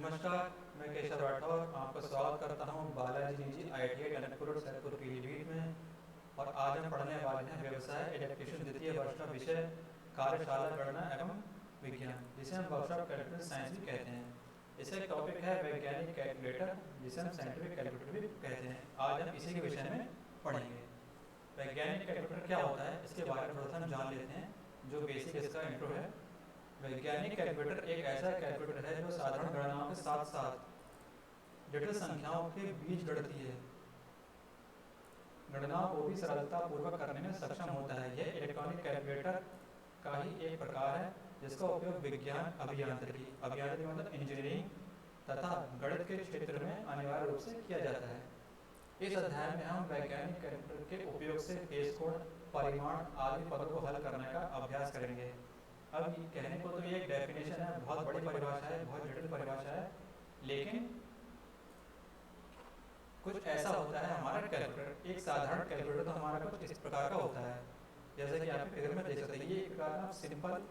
नमस्कार, मैं केशव राठौर आपका स्वागत करता हूँ बालाजी निजी IIT टनकपुर सैदपुर पीलीभीत में। और आज हम पढ़ने वाले हैं व्यवसाय इलेक्ट्रीशियन द्वितीय वर्ष का विषय कार्यशाला गणना एवं विज्ञान, जिसे हम वर्कशॉप कैलकुलेटर साइंस भी कहते हैं। इसका एक टॉपिक है वैज्ञानिक कैलकुलेटर, जिसे हम साइंटिफिक कैलकुलेटर भी कहते हैं। आज हम इसी के विषय में पढ़ेंगे। वैज्ञानिक कैलकुलेटर क्या होता है, इसके बारे में थोड़ा सा हम जान लेते हैं, जो बेसिक इसका इंट्रो है। वैज्ञानिक कैलकुलेटर एक ऐसा कैलकुलेटर है जो साधारण गणनाओं के साथ साथ जटिल संख्याओं के बीच गणती है गणनाओं को भी सरलता पूर्वक करने में सक्षम होता है। यह इलेक्ट्रॉनिक कैलकुलेटर का ही एक प्रकार है, जिसका उपयोग विज्ञान, अभियांत्रिकी मतलब इंजीनियरिंग तथा गणित के क्षेत्र में अनिवार्य रूप से किया जाता है। इस अध्याय में हम वैज्ञानिक कैलकुलेटर के उपयोग से फेज कोण, परिमाण आदि पदों को हल करने का अभ्यास करेंगे। अब कहने को तो ये एक डेफिनेशन है, बहुत बड़ी परिभाषा है, बहुत जटिल परिभाषा है, लेकिन कुछ ऐसा होता है हमारा कैलकुलेटर। एक साधारण कैलकुलेटर तो हमारा कुछ इस प्रकार का होता है, जैसे कि आप फिगर में देख सकते हैं। ये एक प्रकार का सिंपल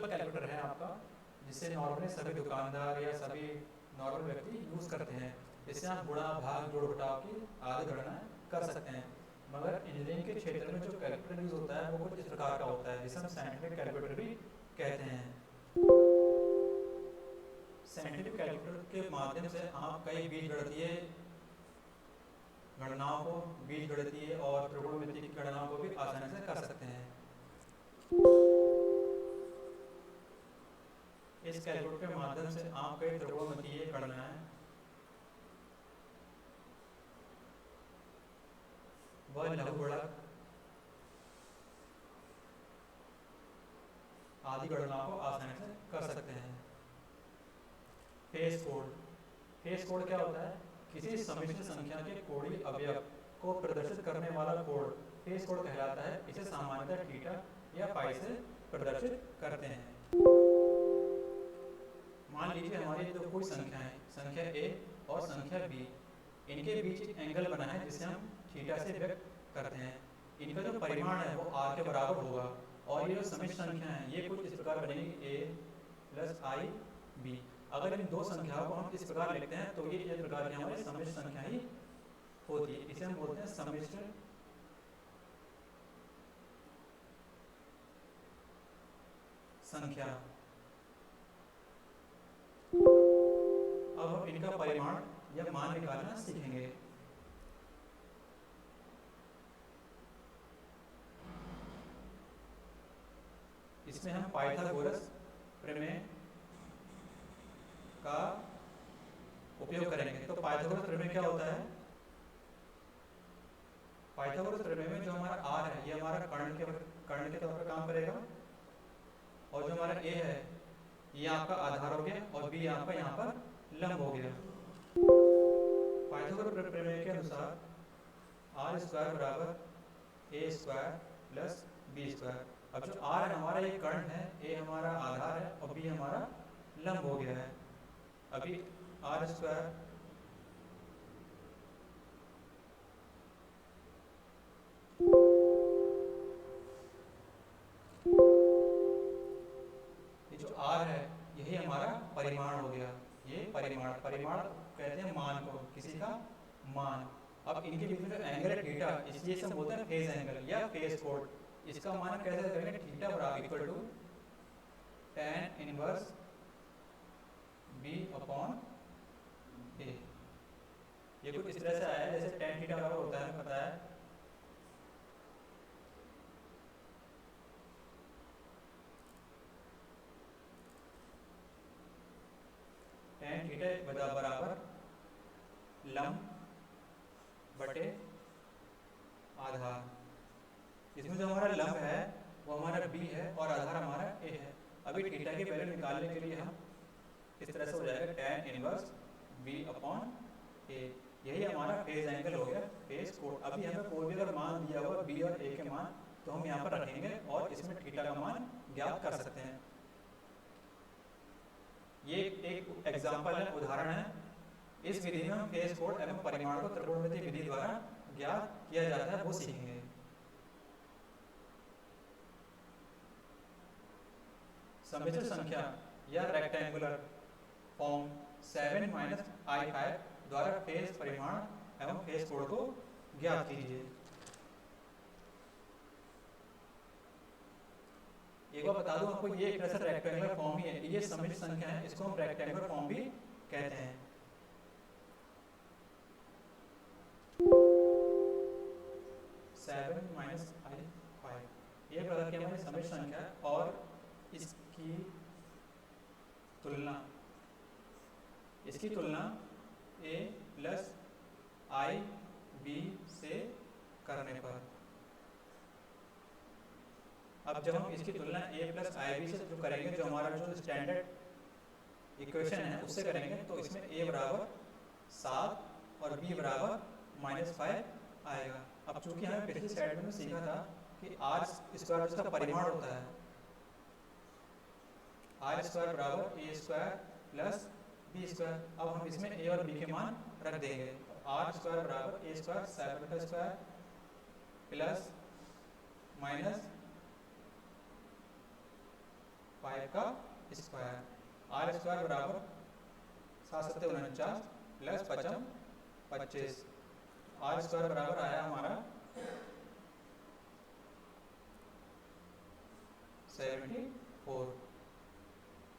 कैलकुलेटर है आपका, जिसे नॉर्मली सभी दुकानदार या सभी नॉर्मल व्यक्ति यूज करते हैं। इससे आप गुणा, भाग, जोड़, घटाव की आदि गणना कर सकते हैं। मगर इंजीनियरिंग के क्षेत्र में जो कैलकुलेटर यूज होता है वो कुछ इस प्रकार का होता है, जिसे हम साइंटिफिक कैलकुलेटर भी कहते हैं। साइंटिफिक कैलकुलेटर के माध्यम से आप कई बीजगणितीय गणनाओं को, बीजगणितीय और त्रिकोणमिति की गणनाओं को भी आसानी से कर सकते हैं। इस कैलकुलेटर के माध्यम से आप कई त्रिकोणमितीय गणनाएं व लघुगणक आदि गणनाओं को आसानी से कर सकते हैं। फेज कोड क्या होता है? किसी सम्मिश्र संख्या के कोणीय अवयव को प्रदर्शित करने वाला कोड फेज कोड कहलाता है। इसे सामान्यतः थीटा या पाई से प्रदर्शित करते हैं। मान लीजिए हमारी जो कोई संख्या है, संख्या A और संख्या B, इनके बीच एक एंगल बना है जिसे हम थीटा से व्यक्त करते हैं। इनका जो परिमाण है वो r के बराबर होगा, और ये जो समिश्र संख्या है ये कुछ इस प्रकार बनेगी a प्लस आई बी। अगर इन दो संख्याओं को हम इस प्रकार लिखते हैं तो ये इस प्रकार की हमारी समिश्र संख्या ही होती है। इसे हम बोलते हैं समिश्र संख्या। अब हम इनका परिमाण या मान निकालना सीखेंगे। इसमें हम पाइथागोरस प्रमेय का उपयोग करेंगे। तो पाइथागोरस प्रमेय क्या होता है? पाइथागोरस प्रमेय में जो हमारा r है ये हमारा कर्ण के तौर पर काम करेगा, और जो हमारा a है ये आपका आधार हो गया, और b आपका यहाँ पर लंब हो गया। पाइथागोरस प्रमेय के अनुसार r स्क्वायर बराबर a square plus b square. अब जो r है हमारा ये कर्ण है, a हमारा आधार है, और b हमारा लंब हो गया है। अभी r स्क्वायर ये जो r है यही हमारा परिमाण हो गया। ये परिमाण कहते हैं मान को, किसी का मान। अब इनके बीच में जो एंगल है थीटा, इसलिए इसे हम बोलते हैं फेज एंगल या फेज कोण। इसका मान कैसे करेंगे? थीटा बराबर equal to tan inverse b upon a। ये कुछ इस तरह से आया है जैसे tan थीटा बराबर होता है, पता है। tan थीटा बराबर लंब बटे आधार। इसमें जो हमारा लंब है वो हमारा b है और आधार हमारा a है। अभी थीटा की वैल्यू निकालने के लिए हम इस तरह से हो जाएगा tan inverse b upon a। यही हमारा फेज एंगल हो गया, फेज कोण। अभी हमें कोई भी अगर मान दिया हुआ b और a के मान, तो हम यहाँ पर रखेंगे और इसमें थीटा का मान ज्ञात कर सकते हैं। ये एक एग्जाम्पल है, उदाहरण है। इस विधि में हम फेज कोण एवं परिमाण को त्रिकोणमिति विधि द्वारा ज्ञात किया जाता है, वो सीखेंगे। समिश्र संख्या या रेक्टेंगुलर फॉर्म 7 माइनस I5 द्वारा फेज परिमाण एवं फेज कोण को ज्ञात कीजिए। एक बार बता दूं आपको, ये एक तरह से रेक्टेंगुलर फॉर्म ही है, ये समित संख्या है, इसको हम रेक्टेंगुलर फॉर्म भी कहते हैं। सेवन माइनस I5 ये प्रकार की हमारी समित संख्या है और इसकी तुलना a प्लस IB से करने पर, अब जब हम इसकी तुलना a प्लस IB से जो करेंगे, जो हमारा जो स्टैंडर्ड इक्वेशन है उससे करेंगे, तो इसमें a बराबर 7 और b बराबर -5 आएगा। अब चूंकि हमें पिछली स्लाइड में सीखा था कि r स्क्वायर जिसका परिमाण होता है, r स्क्वायर बराबर a square plus b square. अब हम इसमें a और b के मान रख देंगे, r स्क्वायर बराबर a स्क्वायर 7 का स्क्वायर प्लस माइनस 5 का स्क्वायर, r स्क्वायर बराबर 7 7 49 प्लस 5 25, r स्क्वायर बराबर आया हमारा 74।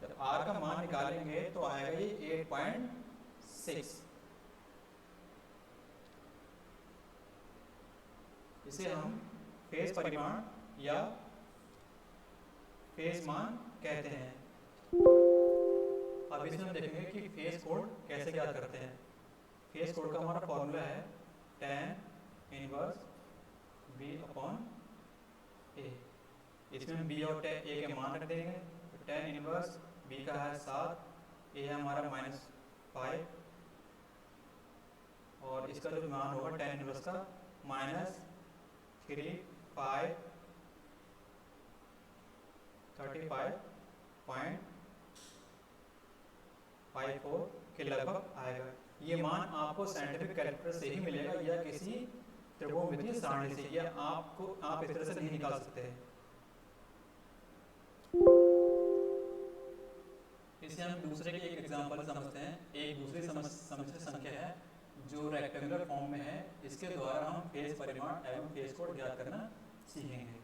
जब r का मान निकालेंगे तो आएगा ये 8.6। इसे हम फेज परिमाण या फेज मान कहते हैं। अब इसमें हम देखेंगे कि फेज कोण कैसे ज्ञात करते हैं। फेज कोण का हमारा फॉर्मूला है tan inverse b upon a। इसमें हम b और a के मान रख देंगे, तो tan इनवर्स b का है 7, a है हमारा -5 और इसका जो मान होगा tan इनवर्स का -35.54 के लगभग आएगा। ये मान आपको साइंटिफिक कैलकुलेटर से ही मिलेगा या किसी त्रिकोणमितीय सारणी से, या आप इस तरह से नहीं निकाल सकते हैं। इसे हम दूसरे के एक एग्जांपल समझते हैं। एक दूसरी समस्या संख्या है जो रेक्टेंगुलर फॉर्म में है, इसके द्वारा हम फेज परिमाण एवं फेज कोण ज्ञात करना सीखेंगे।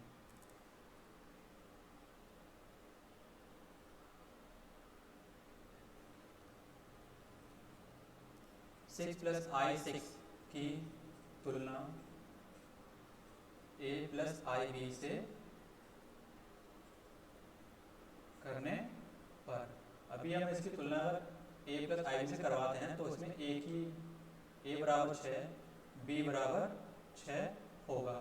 सिक्स प्लस I6 की तुलना a प्लस IB से करने पर, अभी हम इसकी तुलना a प्लस IB से करवाते हैं तो इसमें a बराबर 6, b बराबर 6 होगा।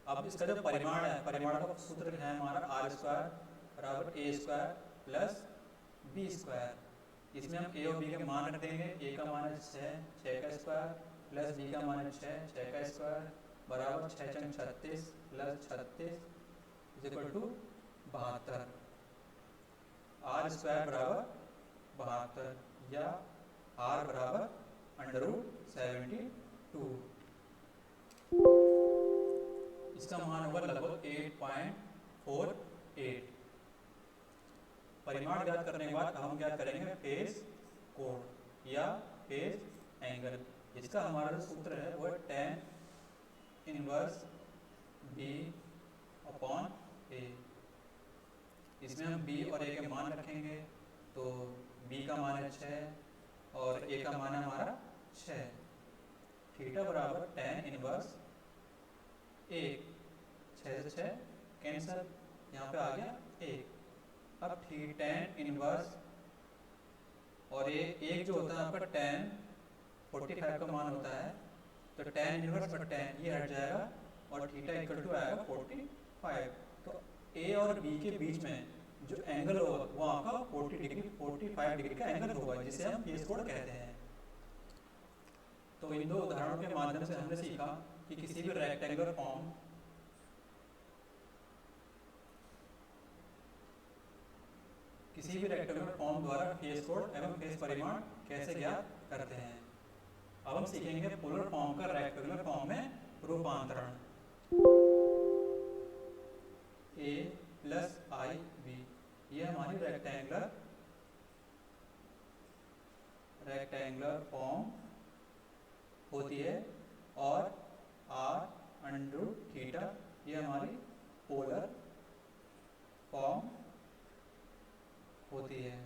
अब इसका जो परिमाण है, परिमाण का सूत्र है हमारा r स्क्वायर बराबर a square plus b square. इसमें हम a और b के मान रख देंगे, a का मान है 6 का स्क्वायर प्लस b का मान है 6 का स्क्वायर बराबर 6 × 36 प्लस 36 = 72। r स्क्वायर बराबर 72 या r बराबर √72। इसका मान होगा लगभग 8.48। परिमाण ज्ञात करने के बाद हम ज्ञात करेंगे फेज कोण या फेज एंगल। इसका हमारा जो सूत्र है वो tan inverse b upon a। इसमें हम b और a के मान रखेंगे, तो b का मान है 6 और a का मान है हमारा 6। थीटा बराबर tan इनवर्स 1, 6 से 6 कैंसल, यहाँ पे आ गया 1। अब tan इनवर्स और ये एक जो होता है आपका tan 45 का मान होता है, तो tan इनवर्स पर tan ये हट जाएगा और थीटा = आएगा 45। तो a और b के बीच में जो एंगल होगा वो आपका 45 डिग्री का एंगल होगा, जिसे हम फेज कोण कहते हैं। तो इन दो उदाहरणों के माध्यम से हमने सीखा कि किसी भी रेक्टेंगुलर फॉर्म द्वारा फेज कोण एवं फेज परिमाण कैसे ज्ञात करते हैं। अब हम सीखेंगे पोलर फॉर्म का रेक्टेंगुलर फॉर्म में रूपांतरण। a प्लस IB ये हमारी रेक्टेंगुलर फॉर्म होती है, और r√θ ये हमारी पोलर फॉर्म होती है।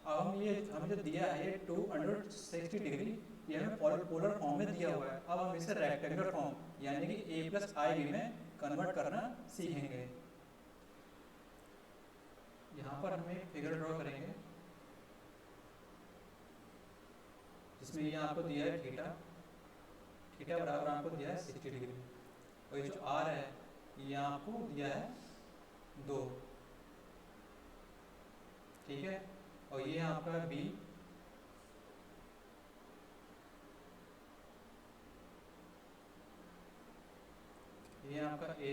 अब हमें जो दिया है 260 डिग्री, ये हमें पोलर फॉर्म में दिया हुआ है। अब हम इसे रेक्टेंगुलर फॉर्म यानी कि a+ib में कन्वर्ट करना सीखेंगे। यहाँ पर हम एक फिगर ड्रॉ करेंगे जिसमें ये आपको दिया है थीटा बराबर आपको दिया है 60 डिग्री, और ये जो r है ये आपको दिया है 2, ठीक है। और ये आपका b, ये आपका a,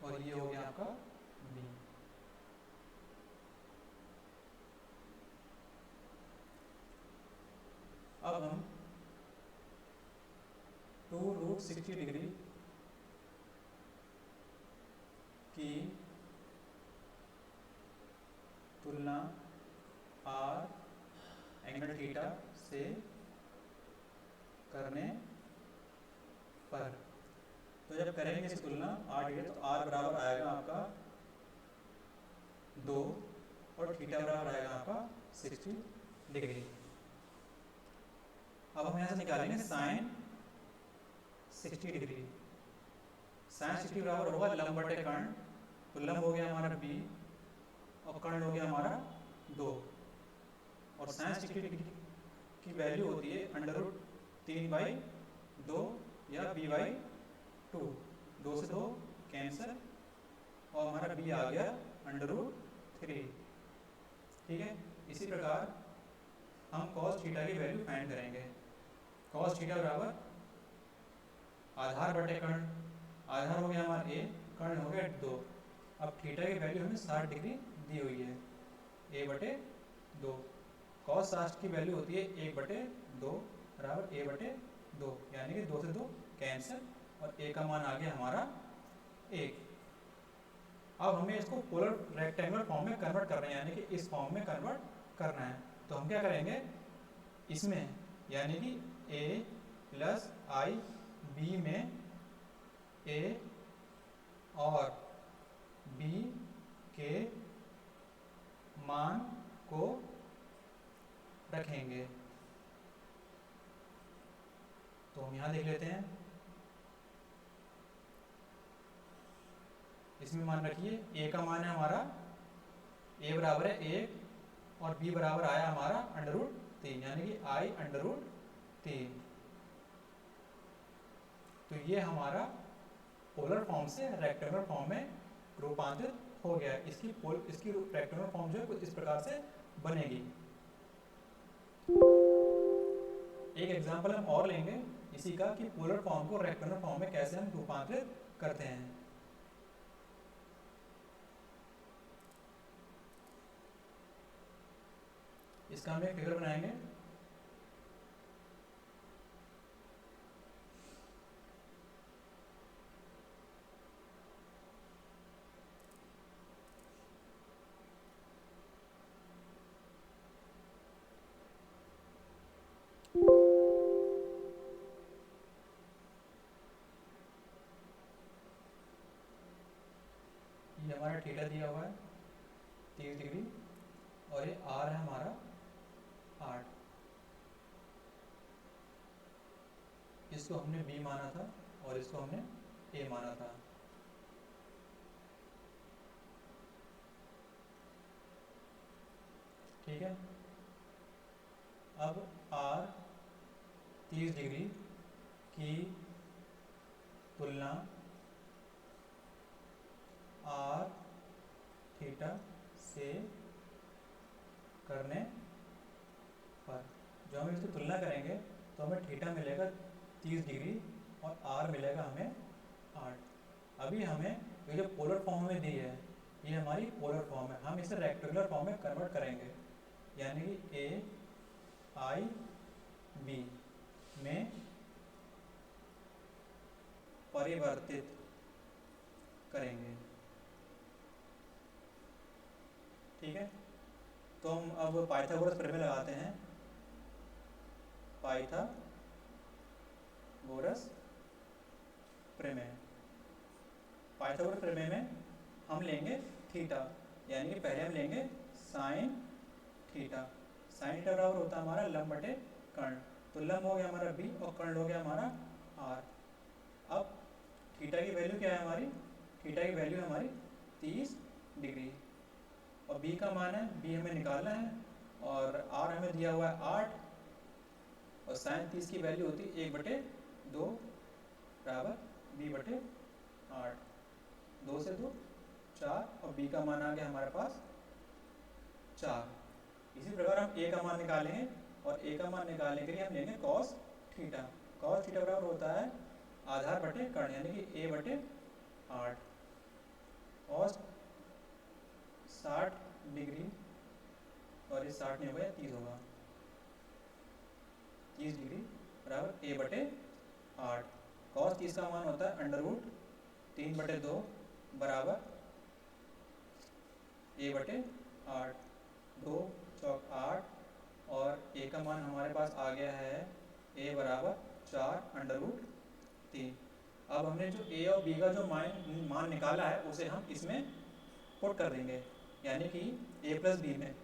और ये हो गया आपका b। अब हम 2√60 डिग्री की तुलना r∠θ से करने पर, तो जब करेंगे इस तुलना r∠θ तो r बराबर आएगा आपका 2 और थीटा बराबर आएगा आपका 60 डिग्री। अब हम यहाँ से निकालेंगे sin 60 डिग्री। sin 60 बराबर होगा लंब बटे कर्ण, तो लंब हो गया हमारा b और कर्ण हो गया हमारा 2, और sin 60 डिग्री की वैल्यू होती है √3/2 या b/2, 2 से 2 कैंसिल, और हमारा b आ गया √3, ठीक है। इसी प्रकार हम cos थीटा की वैल्यू फाइंड करेंगे। cos थीटा बराबर आधार बटे कर्ण, आधार हो गया हमारा a, कर्ण हो गया 2। अब थीटा की वैल्यू हमें 60 डिग्री दी हुई है, a/2। cos 60 की वैल्यू होती है 1/2 बराबर a/2, यानी कि 2 से 2 कैंसिल, और a का मान आ गया हमारा 1। अब हमें इसको पोलर रेक्टेंगुलर फॉर्म में कन्वर्ट करना है, यानी कि इस फॉर्म में कन्वर्ट करना है। तो हम क्या करेंगे, इसमें यानी कि a+ib में a और b के मान को रखेंगे। तो हम यहाँ देख लेते हैं, इसमें मान रखिए a का मान है हमारा, a बराबर है 1 और b बराबर आया हमारा √3, यानी कि i√3। तो ये हमारा पोलर फॉर्म से रेक्टेंगुलर फॉर्म में रूपांतरित हो गया। इसकी रेक्टेंगुलर फॉर्म जो है कुछ इस प्रकार से बनेगी। एक एग्जांपल हम और लेंगे इसी का कि पोलर फॉर्म को रेक्टेंगुलर फॉर्म में कैसे हम रूपांतरित करते हैं। इसका हम एक फिगर बनाएंगे। ये हमारा थीटा दिया हुआ है 30 डिग्री, और ये r है हमारा 8। इसको हमने b माना था और इसको हमने a माना था। ठीक है। अब r 30 डिग्री की तुलना r थीटा से करने पर, जो हम इसकी तुलना करेंगे तो हमें थीटा मिलेगा 30 डिग्री और r मिलेगा हमें 8। अभी हमें ये जो पोलर फॉर्म में दी है ये हमारी पोलर फॉर्म है, हम इसे रेक्टेंगुलर फॉर्म में कन्वर्ट करेंगे, यानी कि a/b में परिवर्तित करेंगे। ठीक है, तो हम अब पाइथागोरस प्रमेय लगाते हैं। पाइथागोरस प्रमेय, पाइथागोरस प्रमेय में हम लेंगे थीटा, यानी कि पहले हम लेंगे साइन थीटा। साइन थीटा बराबर होता है हमारा लंब बटे कर्ण। तो लंब हो गया हमारा बी और कर्ण हो गया हमारा आर। अब थीटा की वैल्यू क्या है हमारी? थीटा की वैल्यू है हमारी 30 डिग्री और बी का मान है, बी हमें निकालना है और आर हमें दिया हुआ है 8 और साइन 30 की वैल्यू होती है 1/2 बराबर बी बटे 8। 2 से 2 4 और बी का मान आ गया हमारे पास 4। इसी प्रकार हम ए का मान निकालेंगे और ए का मान निकालने के लिए हम लेंगे कॉस थीटा। कॉस थीटा बराबर होता है आधार बटे कर्ण, यानी कि ए बटे 8। कॉस 60 डिग्री और ये 60 नहीं होगा, 30 होगा। 30 डिग्री बराबर ए बटे 8। कॉस 30 का मान होता है √3/2 बराबर ए बटे 8। 2 चौक 8 और ए का मान हमारे पास आ गया है ए बराबर 4√3। अब हमने जो ए और बी का जो मान निकाला है उसे हम इसमें पुट कर देंगे, यानी कि ए प्लस बी में।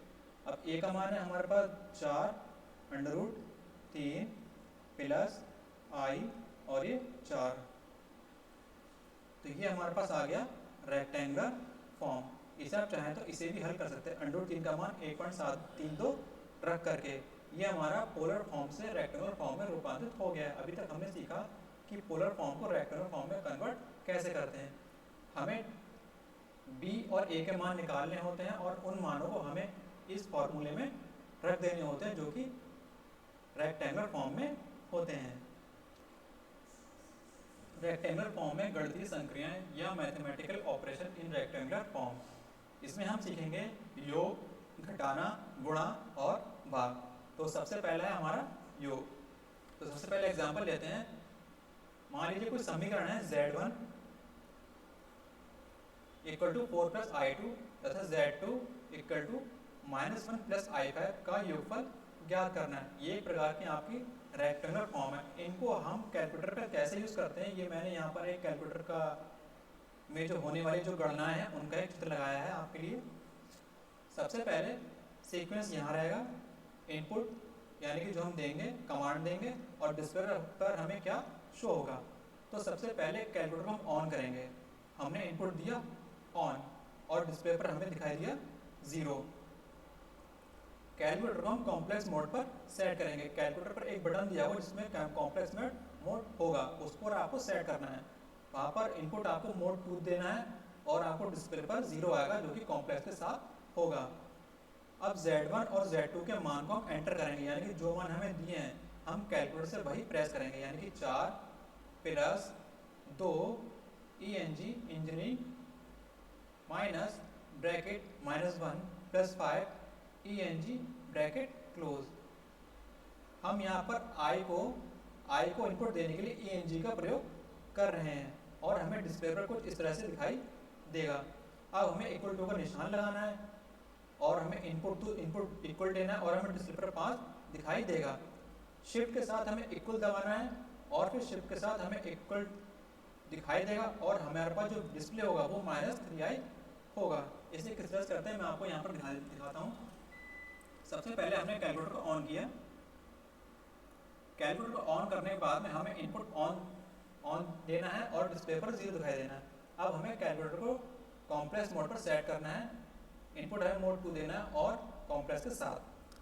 अब ए का मान है हमारे पास 4√3 प्लस आई और ये 4, तो ये हमारे पास आ गया रेक्टेंगुलर फॉर्म। इसे आप चाहें तो इसे भी हल कर सकते हैं। √3 का मान 1.732 रख करके ये हमारा पोलर फॉर्म से रेक्टेंगुलर फॉर्म में रूपांतरित हो गया है। अभी तक हमने सीखा कि पोलर फॉर्म को रेक्टेंगुलर फॉर्म में कन्वर्ट कैसे करते हैं। हमें बी और ए के मान निकालने होते हैं और उन मानों को हमें इस फॉर्मूले में रख देने होते हैं जो कि रेक्टेंगुलर फॉर्म में होते हैं। रेक्टेंगुलर फॉर्म में गणितीय संक्रियाएं या mathematical operation in rectangular form, इसमें हम सीखेंगे योग, घटाना, गुणा और भाग। तो सबसे पहला है हमारा योग। तो सबसे पहले एग्जांपल लेते हैं। मान लीजिए कोई समीकरण है Z1 = 4 + I2 तथा Z2 = -1 + I5 का योगफल ज्ञात करना है। ये एक प्रकार की आपकी रेक्टेंगुलर फॉर्म है। इनको हम कैलकुलेटर पर कैसे यूज करते हैं, ये मैंने यहाँ पर एक कैलकुलेटर का में जो होने वाली जो गणनाएं हैं उनका एक चित्र लगाया है आपके लिए। सबसे पहले सीक्वेंस यहाँ रहेगा, इनपुट यानी कि जो हम देंगे कमांड देंगे और डिस्प्ले पर हमें क्या शो होगा। तो सबसे पहले कैलकुलेटर को हम ऑन करेंगे। हमने इनपुट दिया ऑन और डिस्प्ले पर हमें दिखाई दिया 0। कैलकुलेटर को हम कॉम्प्लेक्स मोड पर सेट करेंगे। कैलकुलेटर पर एक बटन दिया होगा जिसमें कॉम्प्लेक्स मोड होगा, उस पर आपको सेट करना है। वहाँ पर इनपुट आपको मोड 2 देना है और आपको डिस्प्ले पर 0 आएगा जो कि कॉम्प्लेक्स के साथ होगा। अब Z1 और Z2 के मान को हम एंटर करेंगे, यानी कि जो मान हमें दिए हैं हम कैलकुलेटर से वही प्रेस करेंगे, यानी कि 4 + 2 ENG engineering minus bracket -1 + 5 ENG bracket close. हम यहाँ पर I को इनपुट देने के लिए ENG का प्रयोग कर रहे हैं और हमें डिस्प्ले पर कुछ इस तरह से दिखाई देगा। अब हमें इक्वल टू का निशान लगाना है और हमें इनपुट इक्वल देना है और हमें डिस्प्ले पर 5 दिखाई देगा। शिफ्ट के साथ हमें इक्वल दबाना है और फिर शिफ्ट के साथ हमें इक्वल दिखाई देगा और हमारे पास जो डिस्प्ले होगा वो -3i होगा। इसे किस तरह से करते हैं मैं आपको यहाँ पर दिखाता हूँ। सबसे पहले हमने कैलकुलेटर को ऑन किया। कैलकुलेटर को ऑन करने के बाद में हमें इनपुट ऑन देना है और डिस्प्ले पर 0 दिखाई देना है। अब हमें कैलकुलेटर को कॉम्प्लेक्स मोड पर सेट करना है। इनपुट हमें मोड 2 देना है और कॉम्प्लेक्स के साथ।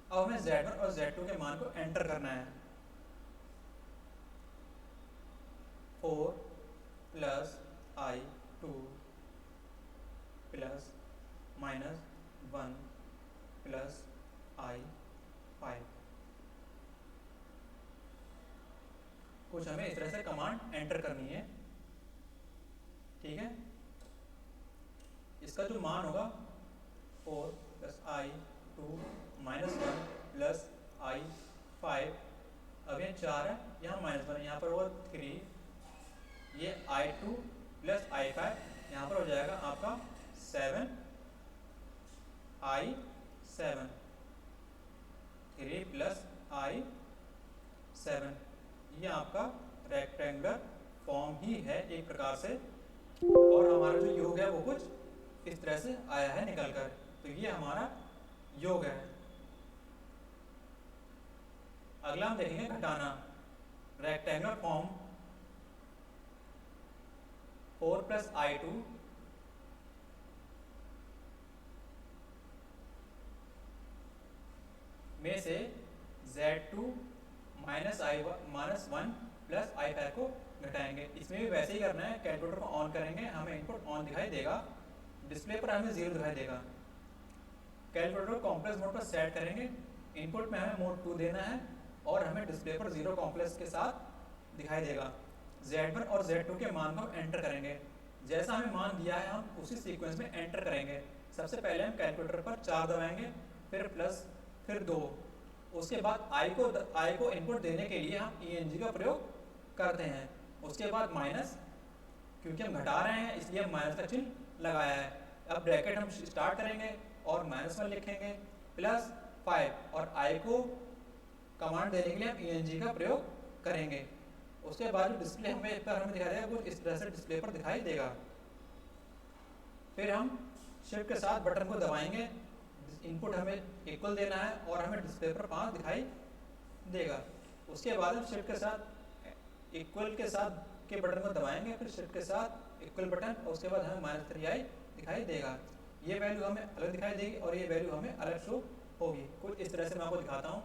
अब हमें Z1 और Z2 के मान को एंटर करना है। 4 + I2 + -1 + I5। कुछ हमें इस तरह से कमांड एंटर करनी है। ठीक है, इसका जो मान होगा 4 + I2 -1 + I5। अब ये 4 है, यहाँ -1 है, यहाँ पर होगा 3, ये I2 प्लस I5, यहाँ पर हो जाएगा आपका 7I7, 3 प्लस I7। ये आपका रेक्टेंगुलर फॉर्म ही है एक प्रकार से, और हमारा जो योग है वो कुछ इस तरह से आया है निकल कर। तो ये हमारा योग है। अगला हम देखेंगे घटाना। रेक्टेंगुलर फॉर्म 4 प्लस I2 में से Z2 minus I1 plus I5 को घटाएंगे। इसमें भी वैसे ही करना है, कैलकुलेटर को ऑन करेंगे, हमें इनपुट ऑन दिखाई देगा, डिस्प्ले पर हमें 0 दिखाई देगा। कैलकुलेटर को कॉम्प्लेक्स मोड पर सेट करेंगे, इनपुट में हमें मोड 2 देना है और हमें डिस्प्ले पर 0 कॉम्प्लेक्स के साथ दिखाई देगा। Z1 और Z2 के मान को एंटर करेंगे। जैसा हमें मान दिया है हम उसी सीक्वेंस में एंटर करेंगे। सबसे पहले हम कैलकुलेटर पर 4 दबाएंगे, फिर प्लस, फिर 2। उसके बाद I को इनपुट देने के लिए हम ENG का प्रयोग करते हैं। उसके बाद माइनस, क्योंकि हम घटा रहे हैं इसलिए हम माइनस का चिन्ह लगाया है। अब ब्रैकेट हम स्टार्ट करेंगे और -1 लिखेंगे, प्लस 5, और I को कमांड देने के लिए हम ENG का प्रयोग करेंगे। उसके बाद जो डिस्प्ले हमें दिखाई देगा वो इस तरह से डिस्प्ले पर दिखाई देगा। फिर हम शिफ्ट के साथ बटन को दबाएंगे, इनपुट हमें इक्वल देना है और हमें डिस्प्ले पर 5 दिखाई देगा। उसके बाद हम शिफ्ट के साथ इक्वल के साथ के बटन को दबाएंगे, फिर शिफ्ट के साथ इक्वल बटन, और उसके बाद हमें -3i दिखाई देगा। ये वैल्यू हमें अलग दिखाई देगी और ये वैल्यू हमें अलग शो होगी। कुछ इस तरह से मैं आपको दिखाता हूँ।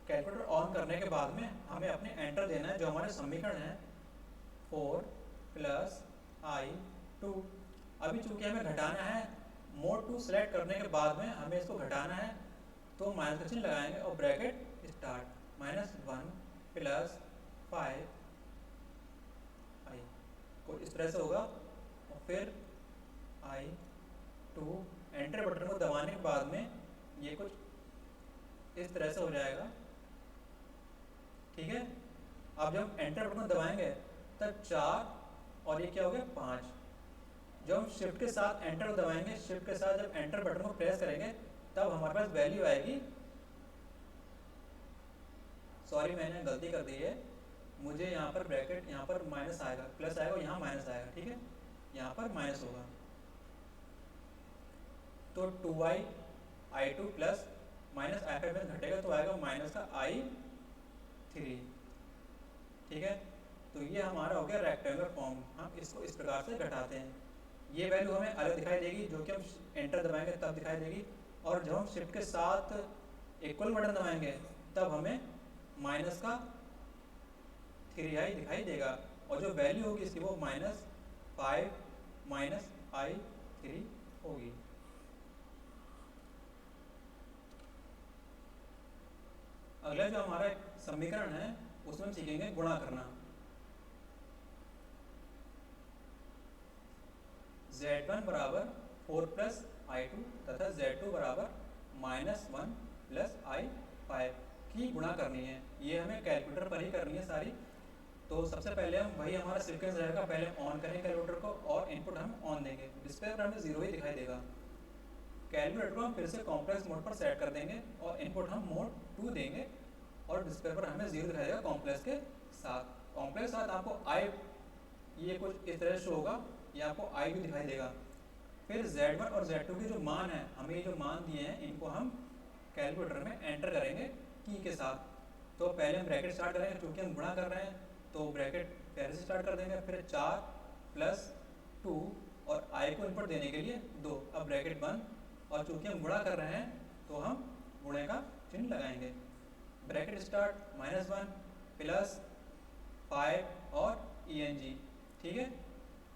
कैलकुलेटर ऑन करने के बाद में हमें अपने एंटर देना है। जो हमारे समीकरण है 4 प्लस I2, अभी चूंकि हमें घटाना है, मोड 2 सेलेक्ट करने के बाद में हमें इसको घटाना है, तो माइनस का चिन्ह लगाएंगे और ब्रैकेट स्टार्ट, -1 प्लस 5i को इस तरह से होगा, और फिर I2 एंटर बटन को दबाने के बाद में ये कुछ इस तरह से हो जाएगा। ठीक है, अब जब हम एंटर बटन दबाएंगे तब 4 और ये क्या हो गया 5। जब हम शिफ्ट के साथ एंटर दबाएंगे, शिफ्ट के साथ जब एंटर बटन को प्रेस करेंगे तब हमारे पास वैल्यू आएगी, सॉरी मैंने गलती कर दी है, मुझे यहाँ पर ब्रैकेट, यहाँ पर माइनस आएगा, प्लस आएगा, यहाँ माइनस आएगा। ठीक है, यहाँ पर माइनस होगा, तो 2i2 प्लस माइनस I5 में घटेगा तो आएगा माइनस का I3। ठीक है, तो ये हमारा हो गया रेक्टेंगुलर फॉर्म। हम इसको इस प्रकार से घटाते हैं। ये वैल्यू हमें अलग दिखाई देगी, जो कि हम एंटर दबाएंगे तब दिखाई देगी, और जब हम शिफ्ट के साथ इक्वल बटन दबाएंगे तब हमें माइनस का 3i दिखाई देगा, और जो वैल्यू होगी इसकी वो -5 माइनस I3 होगी। अगला जो हमारा समीकरण है उसमें हम सीखेंगे गुणा करना। Z1 बराबर 4 प्लस I2 तथा Z2 बराबर -1 प्लस I5 की गुणा करनी है। ये हमें कैलकुलेटर पर ही करनी है सारी। तो सबसे पहले हम वही हमारा सीक्वेंस रहेगा, पहले ऑन करेंगे कैलकुलेटर को और इनपुट हम ऑन देंगे, डिस्प्ले पर हमें 0 ही दिखाई देगा। कैलकुलेटर को हम फिर से कॉम्प्लेक्स मोड पर सेट कर देंगे और इनपुट हम मोड 2 देंगे और डिस्प्ले पर हमें 0 दिखाई देगा कॉम्प्लेक्स के साथ। कॉम्प्लेक्स के साथ आपको I ये कुछ इस तरह से होगा, ये आपको I भी दिखाई देगा। फिर Z1 और Z2 के जो मान है, हमें ये जो मान दिए हैं इनको हम कैलकुलेटर में एंटर करेंगे की के साथ। तो पहले हम ब्रैकेट स्टार्ट करेंगे, क्योंकि हम गुणा कर रहे हैं तो ब्रैकेट पहले से स्टार्ट कर देंगे, फिर 4 प्लस 2 और I को इनपुट देने के लिए 2, अब ब्रैकेट बंद, और चूंकि हम गुणा कर रहे हैं तो हम गुणे का चिन्ह लगाएंगे। ब्रैकेट स्टार्ट -1 प्लस 5 और ENG। ठीक है,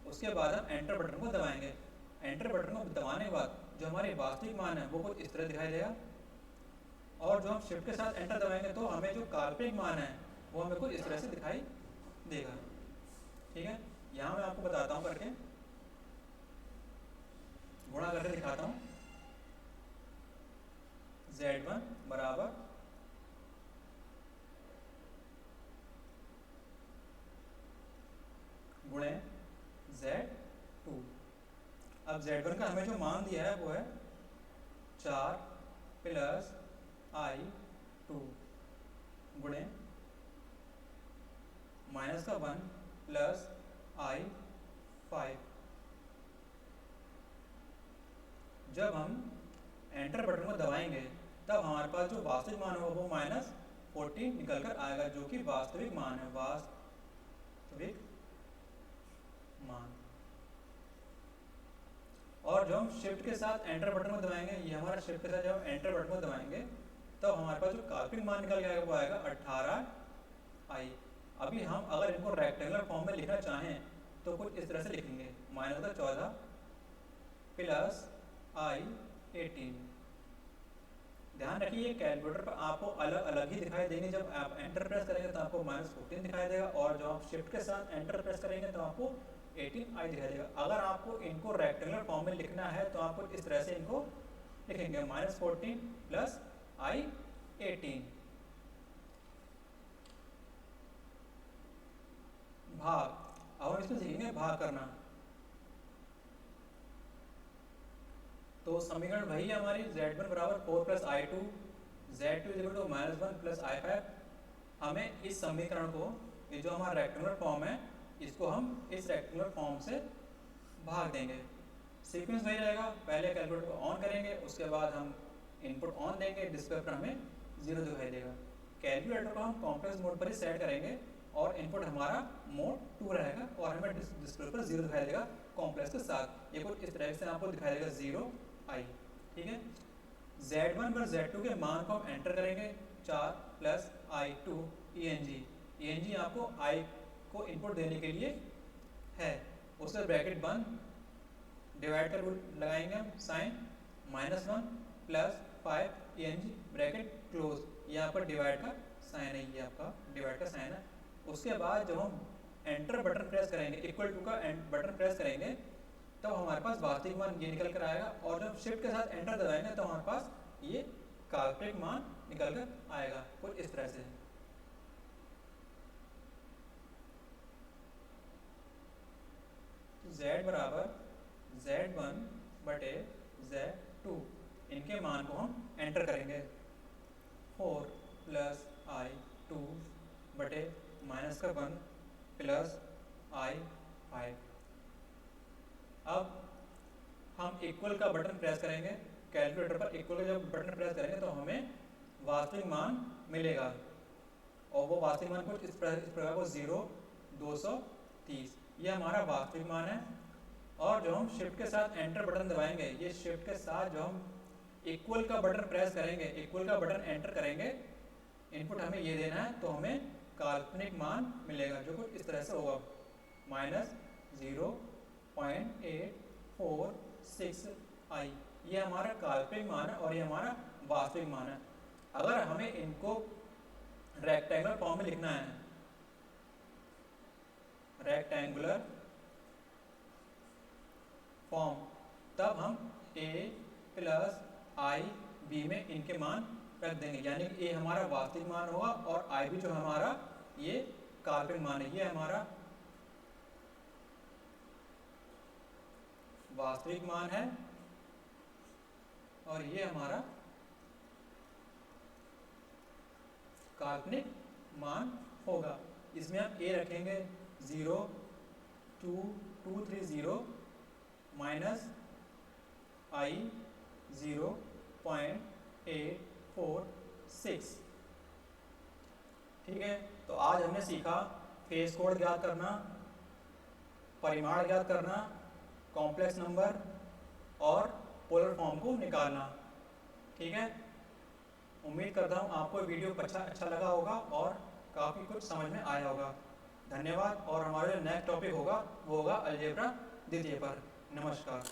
उसके बाद हम एंटर बटन को दबाएंगे। एंटर बटन को दबाने के बाद जो हमारी वास्तविक मान है वो कुछ इस तरह दिखाई देगा, और जो हम शिफ्ट के साथ एंटर दबाएंगे तो हमें जो काल्पनिक मान है वो हमें कुछ इस तरह से दिखाई देगा। ठीक है, यहाँ मैं आपको बताता हूँ करके, गुणा करके दिखाता हूँ। Z1 बराबर अब z1 का हमें जो मान दिया है वो है 4 प्लस i2 गुणे माइनस का 1 प्लस i5। जब हम एंटर बटन को दबाएंगे तब हमारे पास जो वास्तविक मान होगा वो -14 निकल कर आएगा, जो कि वास्तविक मान है, वास्तविक मान। और जो हम शिफ्ट के साथ एंटर बटन को दबाएंगे, ये हमारा शिफ्ट के साथ जब हम एंटर बटन को दबाएंगे तब हमारे पास जो काल्पनिक मान निकल के आएगा वो आएगा 18i। अभी हम अगर इनको रेक्टेंगुलर फॉर्म में लिखना चाहें तो कुछ इस तरह से लिखेंगे, -14 प्लस i18। ध्यान रखिए कैलकुलेटर पर आपको अलग अलग ही दिखाई देंगे। जब आप एंटर प्रेस करेंगे तो आपको -14 दिखाई देगा, और जब आप शिफ्ट के साथ एंटर प्रेस करेंगे तो आपको 18i दिखाई देगा। अगर आपको इनको रेक्टेंगुलर फॉर्म में लिखना है तो आपको इस तरह से इनको लिखेंगे, -14 प्लस i18 भाग। अब हम इसमें सीखेंगे भाग करना। तो समीकरण वही है हमारी, z1 बराबर 4 plus i2, z2 equal to -1 plus i5। हमें इस समीकरण को, ये जो हमारा रेक्टेंगुलर फॉर्म है, इसको हम इस रेक्टेंगुलर फॉर्म से भाग देंगे। सीक्वेंस वही रहेगा, पहले कैलकुलेटर को ऑन करेंगे, उसके बाद हम इनपुट ऑन देंगे, डिस्प्ले पर हमें 0 दिखाई देगा। कैलकुलेटर को हम कॉम्प्लेक्स मोड पर ही सेट करेंगे और इनपुट हमारा मोड 2 रहेगा और हमें डिस्प्ले पर 0 दिखाई देगा कॉम्प्लेक्स के साथ। ये कुछ इस तरह से आपको दिखाई देगा 0i। ठीक है, z1 पर z2 के मान को हम एंटर करेंगे, 4 प्लस i2 ENG आपको i को इनपुट देने के लिए है। उसका ब्रैकेट बंद, डिवाइड कर लगाएंगे हम sine, -1 plus 5 ENG bracket close. ये आपका डिवाइड का साइन है, ये आपका डिवाइड का साइन है। उसके बाद जब हम एंटर बटन प्रेस करेंगे, इक्वल टू का बटन प्रेस करेंगे, तो हमारे पास वास्तविक मान ये निकल कर आएगा, और जब शिफ्ट के साथ एंटर दबाएंगे तो हमारे पास ये काल्पनिक मान निकल कर आएगा, कुछ इस तरह से। z बराबर z1 बटे z2, इनके मान को हम एंटर करेंगे, 4 प्लस i2 बटे माइनस का 1 प्लस i5। अब हम इक्वल का बटन प्रेस करेंगे, कैलकुलेटर पर इक्वल का जब बटन प्रेस करेंगे तो हमें वास्तविक मान मिलेगा, और वो वास्तविक मान कुछ इस प्रकार को 0, 230, ये हमारा वास्तविक मान है। और जो हम शिफ्ट के साथ एंटर बटन दबाएंगे, ये शिफ्ट के साथ जो हम इक्वल का बटन प्रेस करेंगे, इक्वल का बटन एंटर करेंगे, इनपुट हमें ये देना है, तो हमें काल्पनिक मान मिलेगा, जो कुछ इस तरह से होगा, -0.846i। ये हमारा काल्पनिक मान है और ये हमारा वास्तविक मान है। अगर हमें इनको रेक्टेंगुलर फॉर्म में लिखना है, रेक्टेंगुलर फॉर्म, तब हम a प्लस i b में इनके मान रख देंगे, यानी कि a हमारा वास्तविक मान होगा और i b जो हमारा ये काल्पनिक मान है। ये हमारा वास्तविक मान है और ये हमारा काल्पनिक मान होगा। इसमें हम a रखेंगे 0.2230 माइनस i 0.846। ठीक है, तो आज हमने सीखा फेज कोड ज्ञात करना, परिमाण ज्ञात करना, कॉम्प्लेक्स नंबर और पोलर फॉर्म को निकालना। ठीक है, उम्मीद करता हूँ आपको वीडियो अच्छा लगा होगा और काफ़ी कुछ समझ में आया होगा। धन्यवाद। और हमारा जो नेक्स्ट टॉपिक होगा वो होगा अलजेब्रा द्वितीय पर। नमस्कार।